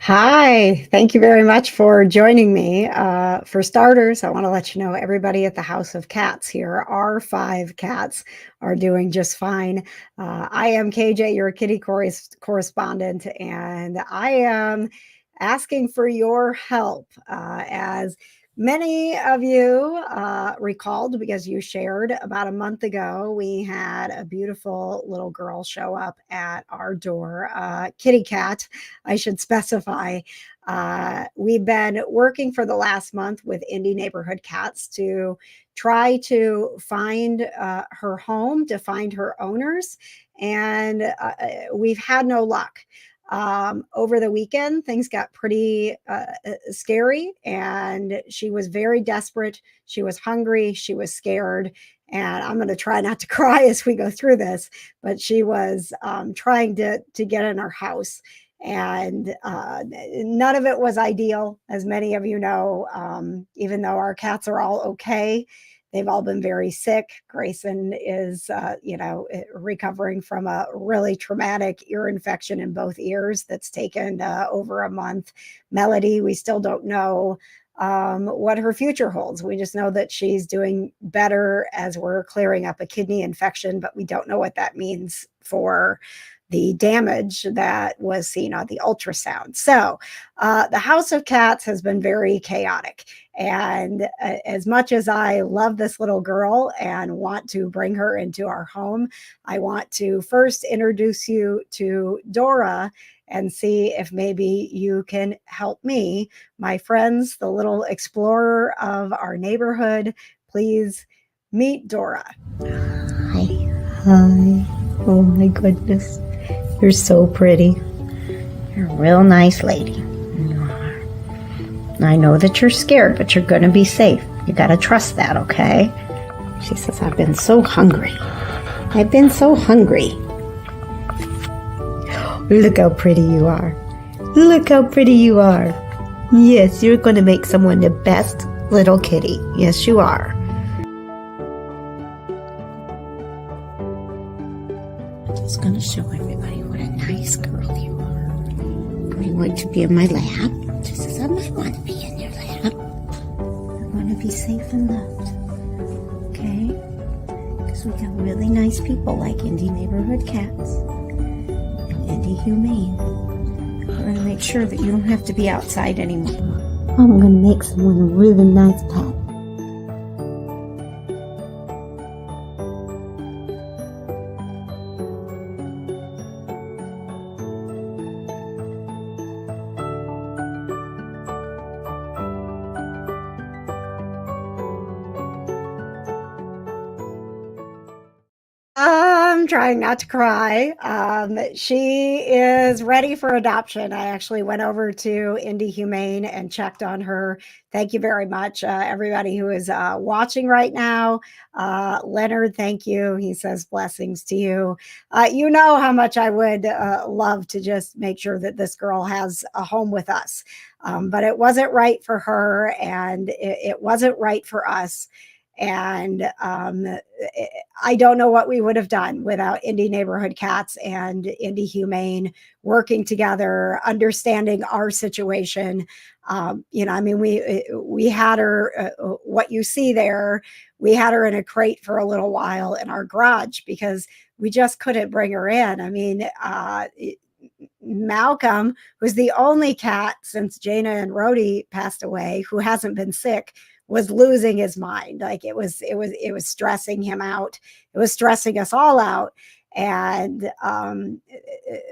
Hi, thank you very much for joining me. For starters, I want to let you know everybody at the House of Cats here, our 5 cats, are doing just fine. I am KJ, your kitty correspondent, and I am asking for your help. As many of you recalled, because you shared about a month ago, we had a beautiful little girl show up at our door, kitty cat, I should specify. We've been working for the last month with Indy Neighborhood Cats to try to find her home, to find her owners, and we've had no luck. Over the weekend, things got pretty scary, and she was very desperate. She was hungry. She was scared. And I'm going to try not to cry as we go through this, but she was trying to get in our house. And none of it was ideal, as many of you know. Even though our cats are all okay, they've all been very sick. Grayson is, recovering from a really traumatic ear infection in both ears that's taken over a month. Melody, we still don't know what her future holds. We just know that she's doing better as we're clearing up a kidney infection, but we don't know what that means for the damage that was seen on the ultrasound. So the House of Cats has been very chaotic. And as much as I love this little girl and want to bring her into our home, I want to first introduce you to Dora and see if maybe you can help me. My friends, the little explorer of our neighborhood, please meet Dora. Hi. Hi. Oh my goodness. You're so pretty. You're a real nice lady. You are. I know that you're scared, but you're going to be safe. You got to trust that, okay? She says, I've been so hungry. I've been so hungry. Look how pretty you are. Look how pretty you are. Yes, you're going to make someone the best little kitty. Yes, you are. I'm just going to show everybody what a nice girl you are. I want to be in my lap. She says, I might want to be in your lap. I want to be safe and loved. Okay? Because we got really nice people like Indy Neighborhood Cats and IndyHumane. We're going to make sure that you don't have to be outside anymore. I'm going to make someone a really nice pet. I'm trying not to cry. She is ready for adoption. I actually went over to IndyHumane and checked on her. Thank you very much, everybody who is watching right now. Leonard, thank you. He says blessings to you. You know how much I would love to just make sure that this girl has a home with us. But it wasn't right for her, and it wasn't right for us. And I don't know what we would have done without Indy Neighborhood Cats and IndyHumane working together, understanding our situation. We had her, what you see there, we had her in a crate for a little while in our garage because we just couldn't bring her in. Malcolm was the only cat since Jaina and Rhodey passed away who hasn't been sick, was losing his mind. Like it was stressing him out. It was stressing us all out. And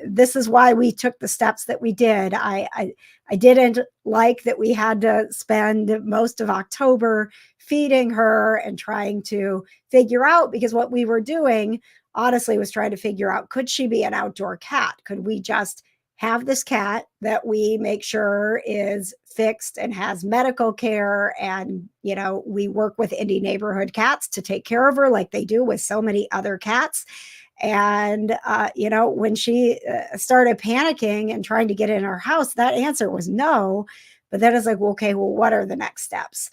this is why we took the steps that we did. I didn't like that we had to spend most of October feeding her and trying to figure out, because what we were doing honestly was trying to figure out, could she be an outdoor cat? Could we just have this cat that we make sure is fixed and has medical care, and we work with Indy Neighborhood Cats to take care of her like they do with so many other cats. And when she started panicking and trying to get in our house, that answer was no. But then it's like, well, okay, well, what are the next steps?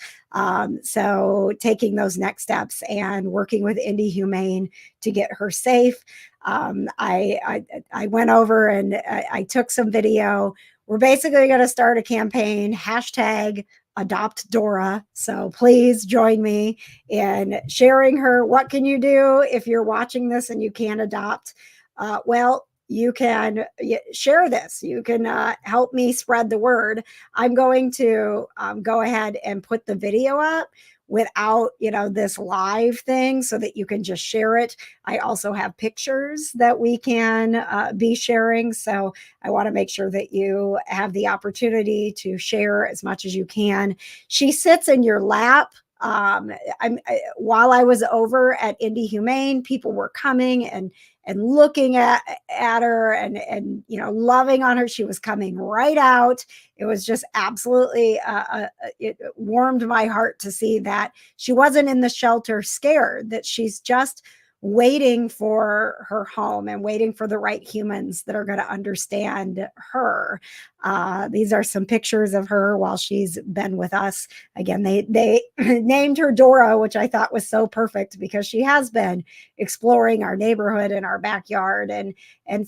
So taking those next steps and working with IndyHumane to get her safe. I went over and I took some video. we're basically going to start a campaign, hashtag adopt Dora. So please join me in sharing her. What can you do if you're watching this and you can't adopt? Well, you can share this. You can help me spread the word. I'm going to go ahead and put the video up without, this live thing so that you can just share it. I also have pictures that we can be sharing. So I want to make sure that you have the opportunity to share as much as you can. She sits in your lap. While I was over at IndyHumane, people were coming and looking at her and loving on her. She was coming right out. It was just absolutely it warmed my heart to see that she wasn't in the shelter scared, that she's just waiting for her home and waiting for the right humans that are going to understand her. These are some pictures of her while she's been with us. Again, they named her Dora, which I thought was so perfect because she has been exploring our neighborhood and our backyard and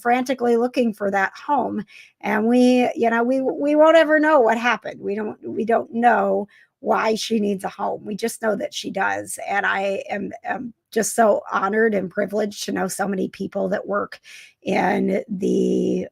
frantically looking for that home. And we won't ever know what happened. We don't know why she needs a home. We just know that she does. And I am just so honored and privileged to know so many people that work in the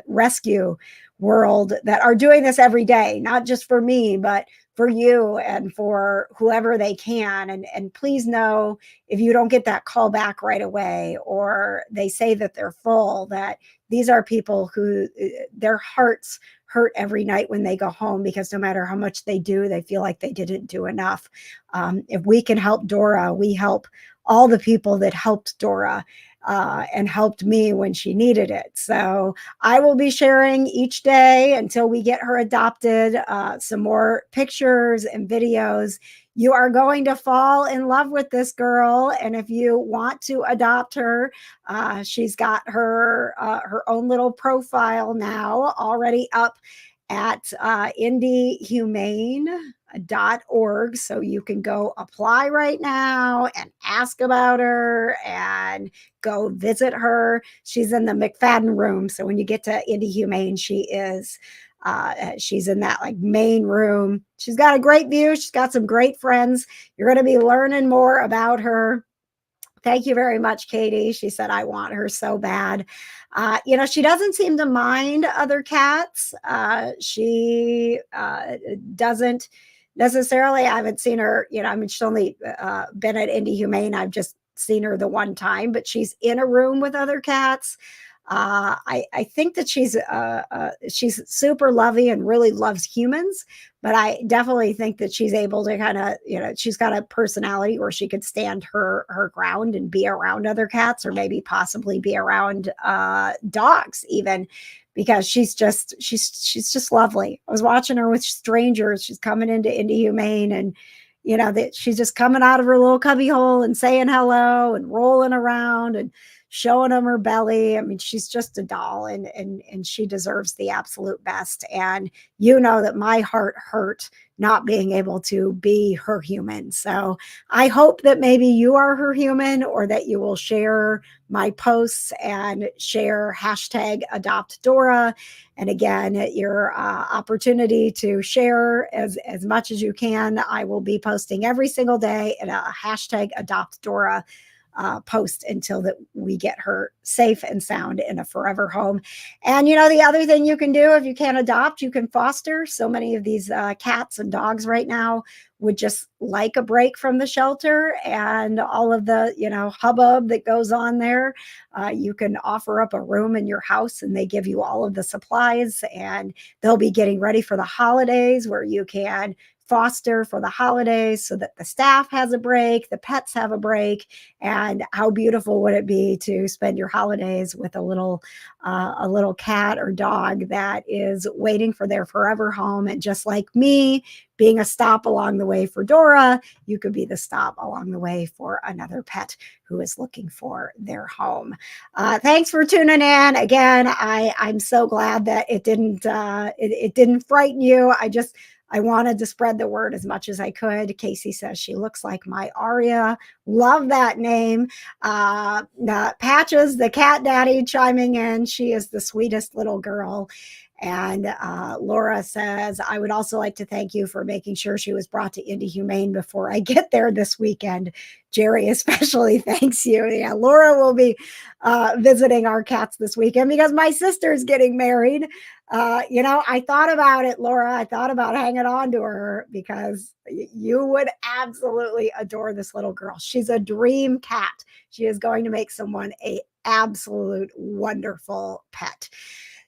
rescue world that are doing this every day, not just for me, but for you and for whoever they can. And please know, if you don't get that call back right away, or they say that they're full, that these are people who their hearts hurt every night when they go home, because no matter how much they do, they feel like they didn't do enough. If we can help Dora, we help all the people that helped Dora and helped me when she needed it. So I will be sharing each day until we get her adopted, some more pictures and videos. You are going to fall in love with this girl. And if you want to adopt her, she's got her own little profile now already up at IndyHumane.org. So you can go apply right now and ask about her and go visit her. She's in the McFadden room. So when you get to IndyHumane, she's in that like main room. She's got a great view. She's got some great friends. You're going to be learning more about her. Thank you very much, Katie. She said, I want her so bad. She doesn't seem to mind other cats. She doesn't necessarily. I haven't seen her, she's only been at IndyHumane. I've just seen her the one time, but she's in a room with other cats. I think that she's super lovey and really loves humans, but I definitely think that she's able to kind of, she's got a personality where she could stand her ground and be around other cats, or maybe possibly be around dogs even, because she's just lovely. I was watching her with strangers. She's coming into IndyHumane, and that she's just coming out of her little cubby hole and saying hello and rolling around and showing them her belly. I mean, she's just a doll, and she deserves the absolute best. And that my heart hurt not being able to be her human. So I hope that maybe you are her human, or that you will share my posts and share hashtag adopt Dora. And again, your opportunity to share as much as you can. I will be posting every single day at a hashtag adopt Dora post until that we get her safe and sound in a forever home. And the other thing you can do, if you can't adopt, you can foster. So many of these cats and dogs right now would just like a break from the shelter and all of the hubbub that goes on there. You can offer up a room in your house, and they give you all of the supplies, and they'll be getting ready for the holidays, where you can foster for the holidays so that the staff has a break, the pets have a break. And how beautiful would it be to spend your holidays with a little cat or dog that is waiting for their forever home. And just like me, being a stop along the way for Dora, you could be the stop along the way for another pet who is looking for their home. Thanks for tuning in. Again, I'm so glad that it didn't frighten you. I wanted to spread the word as much as I could. Casey says she looks like my Aria. Love that name. Patches, the cat daddy, chiming in. She is the sweetest little girl. And Laura says, I would also like to thank you for making sure she was brought to IndyHumane before I get there this weekend. Jerry especially thanks you. Yeah, Laura will be visiting our cats this weekend because my sister's getting married. I thought about it, Laura. I thought about hanging on to her because you would absolutely adore this little girl. She's a dream cat. She is going to make someone a absolute wonderful pet.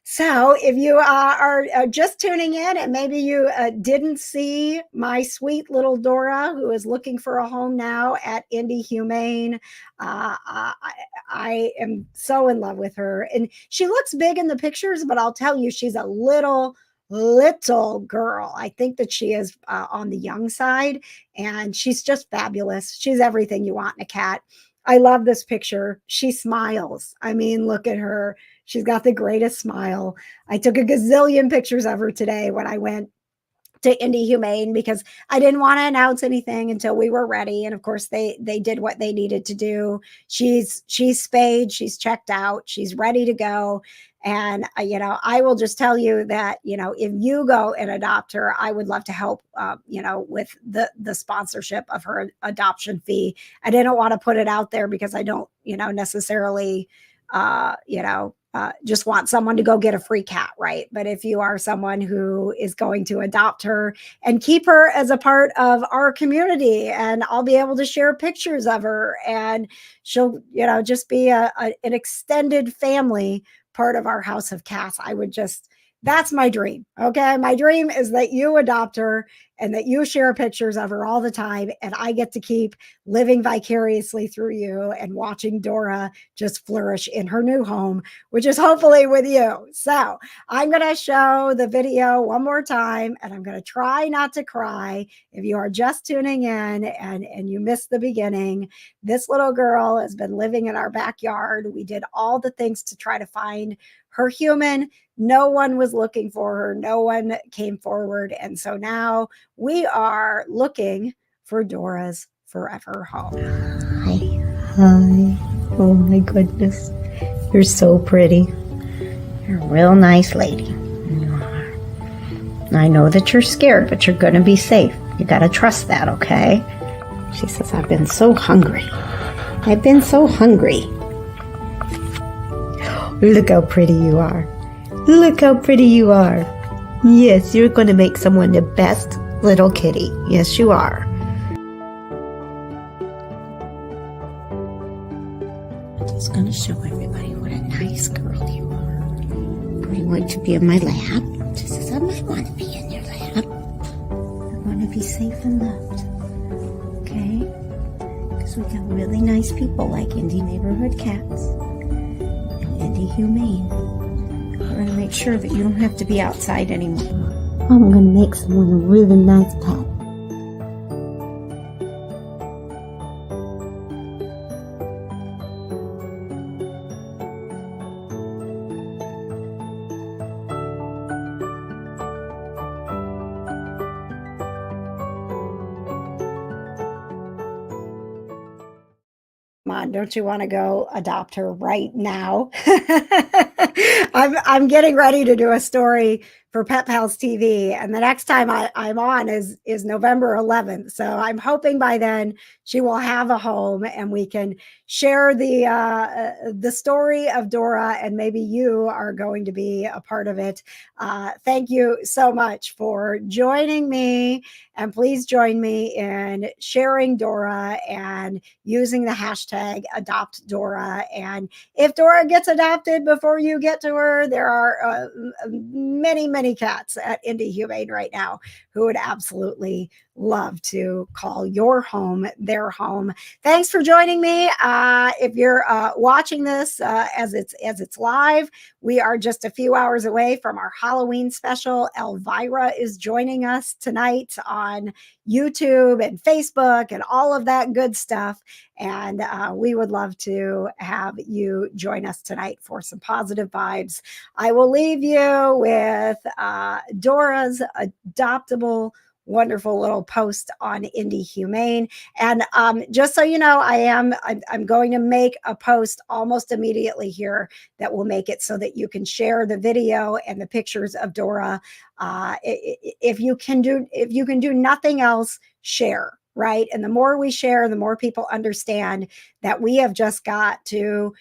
So, if you are just tuning in and maybe you didn't see my sweet little Dora, who is looking for a home now at IndyHumane, I am so in love with her. And she looks big in the pictures, but I'll tell you, she's a little girl. I think that she is on the young side, and she's just fabulous. She's everything you want in a cat. I love this picture. She smiles. I mean, look at her. She's got the greatest smile. I took a gazillion pictures of her today when I went to IndyHumane because I didn't want to announce anything until we were ready. And of course, they did what they needed to do. She's spayed. She's checked out. She's ready to go. And I will just tell you that if you go and adopt her, I would love to help. With the sponsorship of her adoption fee. I didn't want to put it out there because I don't necessarily just want someone to go get a free cat, right? But if you are someone who is going to adopt her and keep her as a part of our community, and I'll be able to share pictures of her, and she'll, just be an extended family part of our house of cats. That's my dream. Okay. My dream is that you adopt her and that you share pictures of her all the time. And I get to keep living vicariously through you and watching Dora just flourish in her new home, which is hopefully with you. So I'm going to show the video one more time, and I'm going to try not to cry. If you are just tuning in and you missed the beginning, this little girl has been living in our backyard. We did all the things to try to find her human. No one was looking for her. No one came forward. And so now we are looking for Dora's forever home. Hi. Oh my goodness. You're so pretty. You're a real nice lady. You are. I know that you're scared, but you're going to be safe. You got to trust that, okay? She says, I've been so hungry. I've been so hungry. Look how pretty you are. Look how pretty you are. Yes, you're going to make someone the best little kitty. Yes, you are. I'm just going to show everybody what a nice girl you are. I want to be in my lap. She says, I might want to be in your lap. I want to be safe and loved. Okay? Because we got really nice people like Indy Neighborhood Cats. IndyHumane. We're going to make sure that you don't have to be outside anymore. I'm going to make someone a really nice pet. Come on, don't you want to go adopt her right now? I'm getting ready to do a story for Pet Pals TV, and the next time I'm on is November 11th. So I'm hoping by then she will have a home, and we can share the story of Dora, and maybe you are going to be a part of it. Thank you so much for joining me, and please join me in sharing Dora and using the hashtag Adopt Dora. And if Dora gets adopted before you get to her, there are many cats at IndyHumane right now who would absolutely love to call your home their home. Thanks for joining me. If you're watching this as it's live, we are just a few hours away from our Halloween special. Elvira is joining us tonight on YouTube and Facebook and all of that good stuff. And we would love to have you join us tonight for some positive vibes. I will leave you with Dora's adoptable wonderful little post on IndyHumane. And just so you know, I'm going to make a post almost immediately here that will make it so that you can share the video and the pictures of Dora. If you can do nothing else, share, right? And the more we share, the more people understand that we have just got to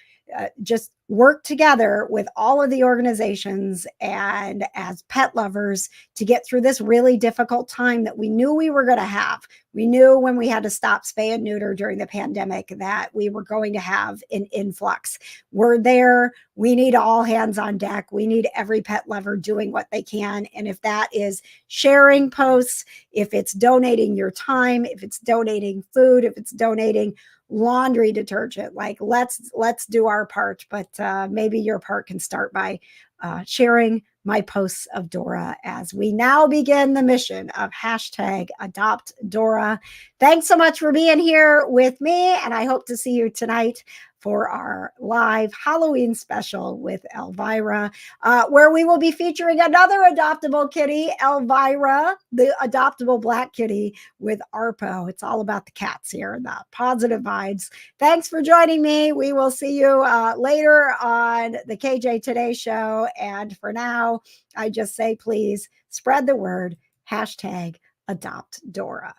just work together with all of the organizations and as pet lovers to get through this really difficult time that we knew we were going to have. We knew when we had to stop spay and neuter during the pandemic that we were going to have an influx. We're there. We need all hands on deck. We need every pet lover doing what they can. And if that is sharing posts, if it's donating your time, if it's donating food, if it's donating laundry detergent, like let's do our part. But maybe your part can start by sharing my posts of Dora as we now begin the mission of hashtag adopt Dora. Thanks so much for being here with me, and I hope to see you tonight for our live Halloween special with Elvira, where we will be featuring another adoptable kitty, Elvira, the adoptable black kitty with Arpo. It's all about the cats here, the positive vibes. Thanks for joining me. We will see you later on the KJ Today Show. And for now, I just say, please spread the word, hashtag adopt Dora.